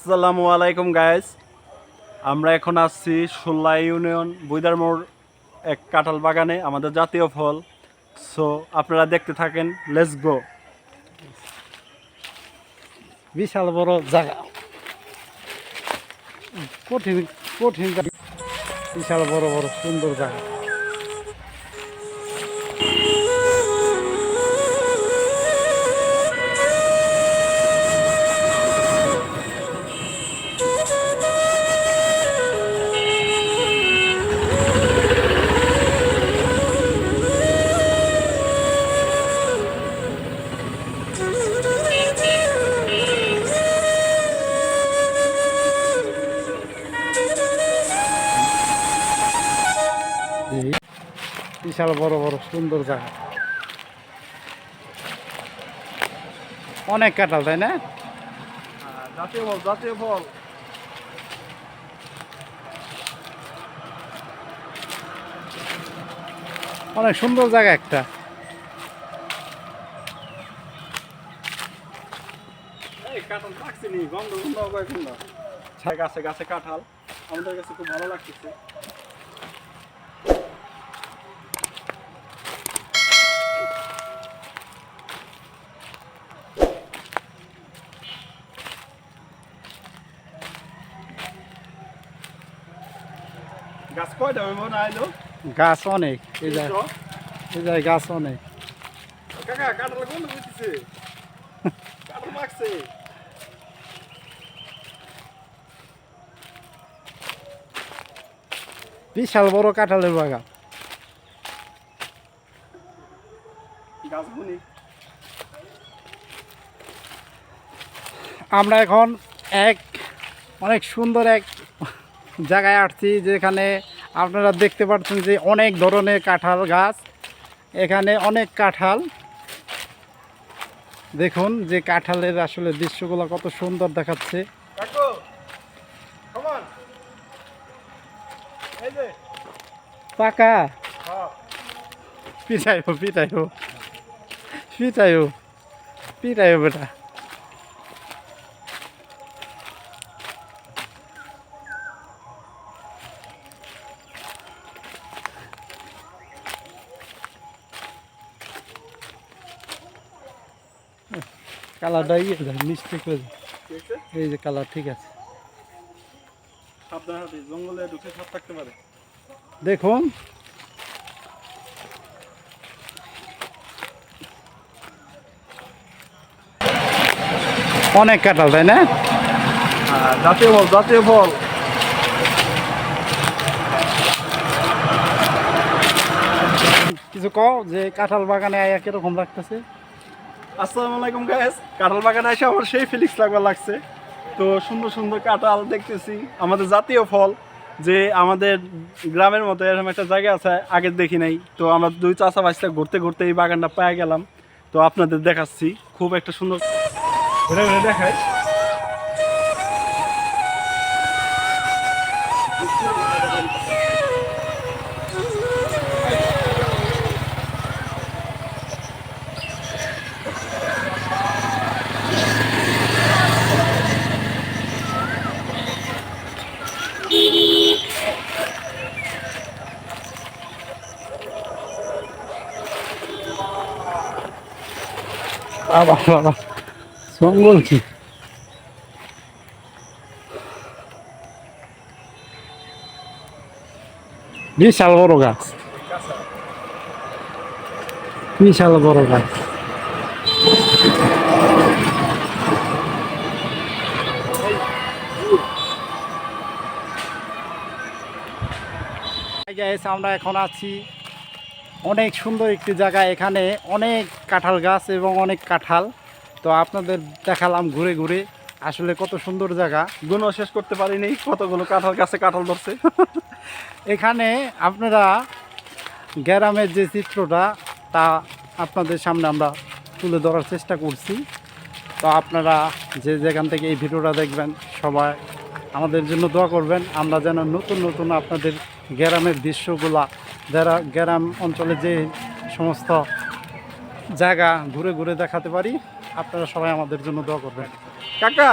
আসসালামু আলাইকুম গাইস, আমরা এখন আসছি সুল্লা ইউনিয়ন বুইদার মোড় এক কাঁঠাল বাগানে, আমাদের জাতীয় ফল। সো আপনারা দেখতে থাকেন, লেটস গো। বিশাল বড় জায়গা, কঠিন কঠিন বিশাল বড় বড় সুন্দর জায়গা। বিশাল বড় বড় সুন্দর জায়গা, অনেক কাঁঠাল, তাই না? জাতীয় ফল, জাতীয় ফল। অনেক সুন্দর জায়গা একটা। এই কাঁঠাল পাকছে নি, গন্ধ গন্ধ কয়েকদিন না। গাছে গাছে কাঁঠাল, আমাদের কাছে খুব ভালো লাগতেছে। গাছ কয়টা হইব না আইলো? গাছ অনেক, এই জায়গায় গাছ অনেক। কাকা কাঁঠাল গন্ধ বুঝতেছে, কাঁঠাল পাকছে। বিশাল বড় কাঁঠালের বাগান। গাছ বুনি আমরা এখন অনেক সুন্দর এক জায়গায় আসছি, যেখানে আপনারা দেখতে পাচ্ছেন যে অনেক ধরনের কাঁঠাল গাছ। এখানে অনেক কাঁঠাল, দেখুন যে কাঁঠালের আসলে দৃশ্যগুলো কত সুন্দর দেখাচ্ছে। কাকু কাম অন, এই যে পাকা হ্যাঁ পিটাইও পিটাইও পিটাইও পিটাইও বেটা। কালারটা ইয়ে যায়, মিস্টেক হয়ে যায়। ঠিক আছে, এই যে কালার ঠিক আছে। সাবধান হাতে, জঙ্গলে ঢুকে সাপ থাকতে পারে। দেখুন অনেক কাঁঠাল, তাই না? জাতীয় ফল, জাতীয় ফল। কিছু কও যে কাঁঠাল বাগানে আয়া কিরকম লাগতেছে? আসসালামু আলাইকুম গাইস, কাঁঠাল বাগানে এসে আমার সেই ফিলিংস লাগছে। তো সুন্দর সুন্দর কাঁঠাল দেখতেছি, আমাদের জাতীয় ফল। যে আমাদের গ্রামের মতো এরকম একটা জায়গা আছে, আগে দেখি নাই। তো আমরা দুই চাচা ভাইসা ঘুরতে ঘুরতে এই বাগানটা পেয়ে গেলাম। তো আপনাদের দেখাচ্ছি, খুব একটা সুন্দর। ঘুরে ঘুরে দেখাই। বাবা বাবা, জঙ্গল কি! বিশাল বড় গাছ, বিশাল বড় গাছ। আমরা এখন আছি অনেক সুন্দর একটি জায়গা, এখানে অনেক কাঁঠাল গাছ এবং অনেক কাঁঠাল। তো আপনাদের দেখালাম ঘুরে ঘুরে, আসলে কত সুন্দর জায়গা। গুণও শেষ করতে পারিনি, কতগুলো কাঁঠাল গাছে কাঁঠাল ধরছে। এখানে আপনারা গ্রামের যে চিত্রটা, তা আপনাদের সামনে আমরা তুলে ধরার চেষ্টা করছি। তো আপনারা যে যেখান থেকে এই ভিডিওটা দেখবেন, সবাই আমাদের জন্য দোয়া করবেন, আমরা যেন নতুন নতুন আপনাদের গ্রামের দৃশ্যগুলা, যারা গ্রাম অঞ্চলে যে সমস্ত জায়গা ঘুরে ঘুরে দেখাতে পারি। আপনারা সবাই আমাদের জন্য দোয়া করবেন। কাকা